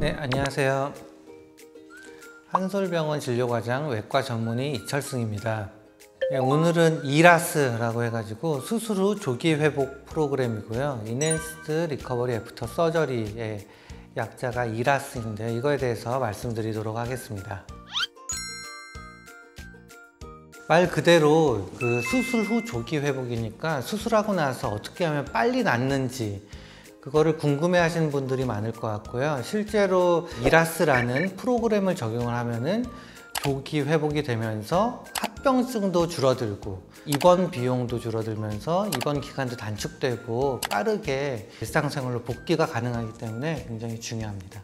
네, 안녕하세요. 한솔병원 진료과장 외과 전문의 이철승입니다. 네, 오늘은 이라스라고 해가지고 수술 후 조기 회복 프로그램이고요. Enhanced Recovery After Surgery의 약자가 이라스인데 이거에 대해서 말씀드리도록 하겠습니다. 말 그대로 그 수술 후 조기 회복이니까 수술하고 나서 어떻게 하면 빨리 낫는지 그거를 궁금해 하시는 분들이 많을 것 같고요. 실제로 이라스라는 프로그램을 적용을 하면은 조기 회복이 되면서 합병증도 줄어들고 입원 비용도 줄어들면서 입원 기간도 단축되고 빠르게 일상생활로 복귀가 가능하기 때문에 굉장히 중요합니다.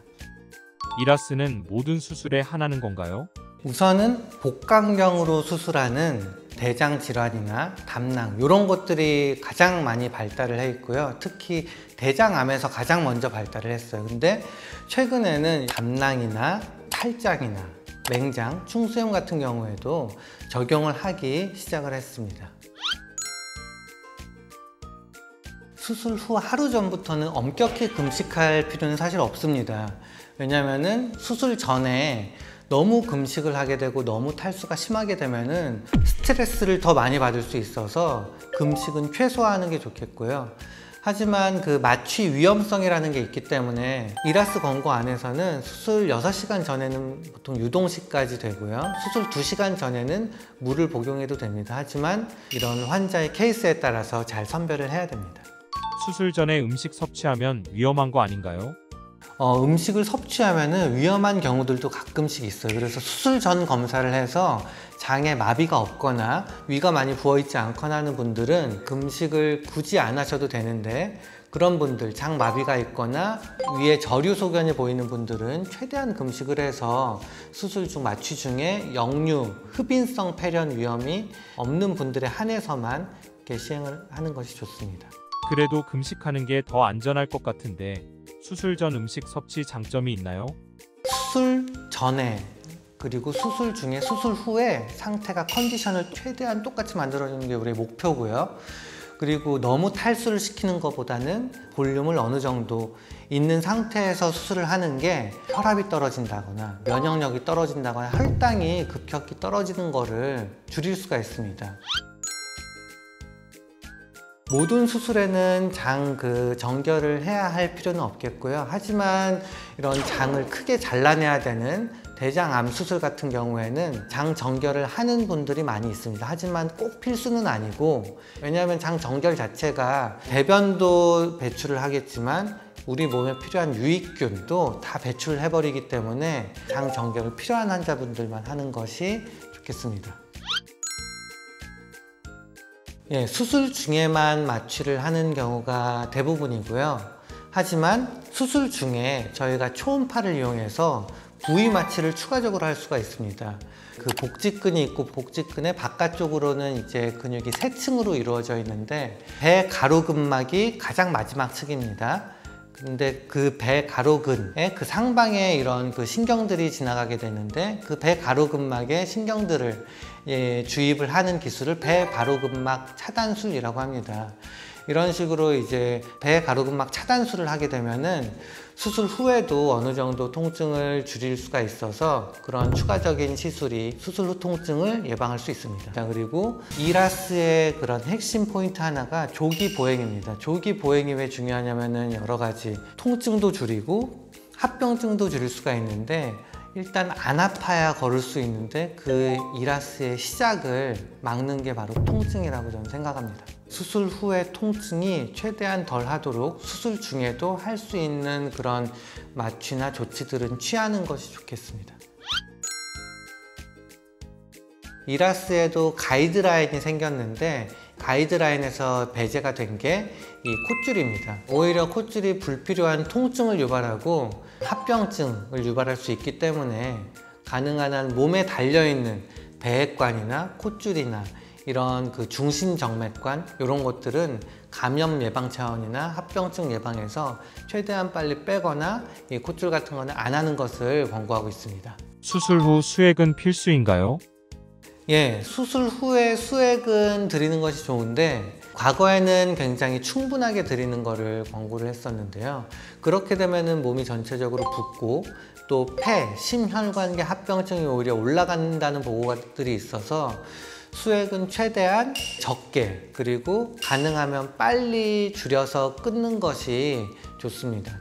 이라스는 모든 수술에 하나는 건가요? 우선은 복강경으로 수술하는 대장 질환이나 담낭 이런 것들이 가장 많이 발달을 해 있고요. 특히 대장암에서 가장 먼저 발달을 했어요. 근데 최근에는 담낭이나 탈장이나 맹장, 충수염 같은 경우에도 적용을 하기 시작을 했습니다. 수술 후 하루 전부터는 엄격히 금식할 필요는 사실 없습니다. 왜냐하면 수술 전에 너무 금식을 하게 되고 너무 탈수가 심하게 되면은 스트레스를 더 많이 받을 수 있어서 금식은 최소화하는 게 좋겠고요. 하지만 그 마취 위험성이라는 게 있기 때문에 이라스 권고 안에서는 수술 6시간 전에는 보통 유동식까지 되고요. 수술 2시간 전에는 물을 복용해도 됩니다. 하지만 이런 환자의 케이스에 따라서 잘 선별을 해야 됩니다. 수술 전에 음식 섭취하면 위험한 거 아닌가요? 음식을 섭취하면 위험한 경우들도 가끔씩 있어요. 그래서 수술 전 검사를 해서 장에 마비가 없거나 위가 많이 부어있지 않거나 하는 분들은 금식을 굳이 안 하셔도 되는데 그런 분들, 장 마비가 있거나 위에 저류 소견이 보이는 분들은 최대한 금식을 해서 수술 중 마취 중에 역류, 흡인성 폐렴 위험이 없는 분들에 한해서만 이렇게 시행을 하는 것이 좋습니다. 그래도 금식하는 게 더 안전할 것 같은데 수술 전 음식 섭취 장점이 있나요? 수술 전에 그리고 수술 중에 수술 후에 상태가 컨디션을 최대한 똑같이 만들어주는 게 우리의 목표고요. 그리고 너무 탈수를 시키는 것보다는 볼륨을 어느 정도 있는 상태에서 수술을 하는 게 혈압이 떨어진다거나 면역력이 떨어진다거나 혈당이 급격히 떨어지는 거를 줄일 수가 있습니다. 모든 수술에는 장 정결을 해야 할 필요는 없겠고요. 하지만 이런 장을 크게 잘라내야 되는 대장암 수술 같은 경우에는 장 정결을 하는 분들이 많이 있습니다. 하지만 꼭 필수는 아니고, 왜냐하면 장 정결 자체가 대변도 배출을 하겠지만 우리 몸에 필요한 유익균도 다 배출을 해버리기 때문에 장 정결을 필요한 환자분들만 하는 것이 좋겠습니다. 예, 수술 중에만 마취를 하는 경우가 대부분이고요. 하지만 수술 중에 저희가 초음파를 이용해서 부위 마취를 추가적으로 할 수가 있습니다. 그 복직근이 있고 복직근의 바깥쪽으로는 이제 근육이 세 층으로 이루어져 있는데 배 가로근막이 가장 마지막 층입니다. 근데 그 배 가로근의 그 상방에 이런 그 신경들이 지나가게 되는데 그 배 가로근막에 신경들을 주입을 하는 기술을 배 가로근막 차단술이라고 합니다. 이런 식으로 이제 배 가로근막 차단술을 하게 되면은 수술 후에도 어느 정도 통증을 줄일 수가 있어서 그런 추가적인 시술이 수술 후 통증을 예방할 수 있습니다. 자, 그리고 이라스의 그런 핵심 포인트 하나가 조기 보행입니다. 조기 보행이 왜 중요하냐면은 여러 가지 통증도 줄이고 합병증도 줄일 수가 있는데 일단 안 아파야 걸을 수 있는데 그 이라스의 시작을 막는 게 바로 통증이라고 저는 생각합니다. 수술 후의 통증이 최대한 덜 하도록 수술 중에도 할 수 있는 그런 마취나 조치들은 취하는 것이 좋겠습니다. 이라스에도 가이드라인이 생겼는데 가이드라인에서 배제가 된 게 이 콧줄입니다. 오히려 콧줄이 불필요한 통증을 유발하고 합병증을 유발할 수 있기 때문에 가능한 한 몸에 달려있는 배액관이나 콧줄이나 이런 그 중심정맥관 이런 것들은 감염 예방 차원이나 합병증 예방에서 최대한 빨리 빼거나 이 콧줄 같은 거는 안 하는 것을 권고하고 있습니다. 수술 후 수액은 필수인가요? 예, 수술 후에 수액은 드리는 것이 좋은데 과거에는 굉장히 충분하게 드리는 것을 권고를 했었는데요. 그렇게 되면은 몸이 전체적으로 붓고 또 폐, 심혈관계 합병증이 오히려 올라간다는 보고들이 있어서 수액은 최대한 적게 그리고 가능하면 빨리 줄여서 끊는 것이 좋습니다.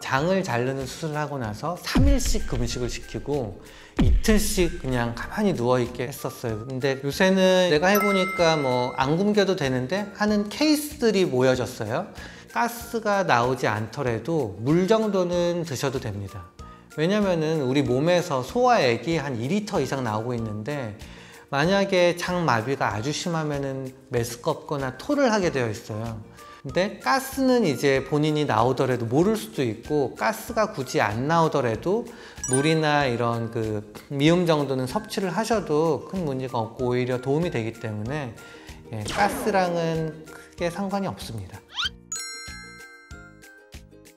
장을 자르는 수술을 하고 나서 3일씩 금식을 시키고 이틀씩 그냥 가만히 누워있게 했었어요. 근데 요새는 내가 해보니까 뭐 안 굶겨도 되는데 하는 케이스들이 모여졌어요. 가스가 나오지 않더라도 물 정도는 드셔도 됩니다. 왜냐면은 우리 몸에서 소화액이 한 2리터 이상 나오고 있는데 만약에 장마비가 아주 심하면은 메스껍거나 토를 하게 되어 있어요. 근데 가스는 이제 본인이 나오더라도 모를 수도 있고 가스가 굳이 안 나오더라도 물이나 이런 그 미음 정도는 섭취를 하셔도 큰 문제가 없고 오히려 도움이 되기 때문에 예, 가스랑은 크게 상관이 없습니다.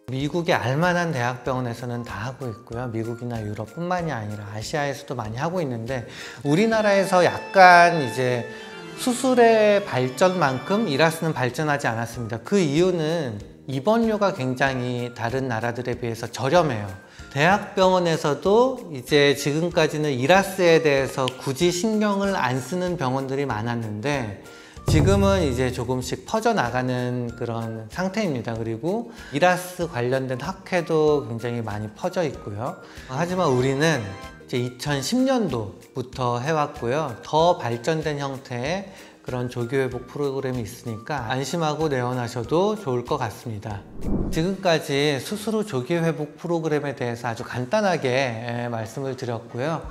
미국의 알만한 대학병원에서는 다 하고 있고요. 미국이나 유럽뿐만이 아니라 아시아에서도 많이 하고 있는데 우리나라에서 약간 이제 수술의 발전만큼 이라스는 발전하지 않았습니다. 그 이유는 입원료가 굉장히 다른 나라들에 비해서 저렴해요. 대학병원에서도 이제 지금까지는 이라스에 대해서 굳이 신경을 안 쓰는 병원들이 많았는데 지금은 이제 조금씩 퍼져나가는 그런 상태입니다. 그리고 이라스 관련된 학회도 굉장히 많이 퍼져 있고요. 하지만 우리는 이제 2010년도부터 해왔고요. 더 발전된 형태의 그런 조기회복 프로그램이 있으니까 안심하고 내원하셔도 좋을 것 같습니다. 지금까지 수술 후 조기회복 프로그램에 대해서 아주 간단하게 말씀을 드렸고요.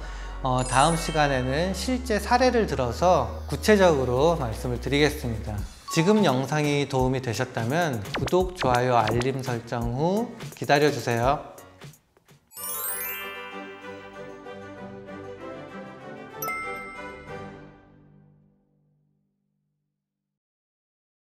다음 시간에는 실제 사례를 들어서 구체적으로 말씀을 드리겠습니다. 지금 영상이 도움이 되셨다면 구독, 좋아요, 알림 설정 후 기다려주세요.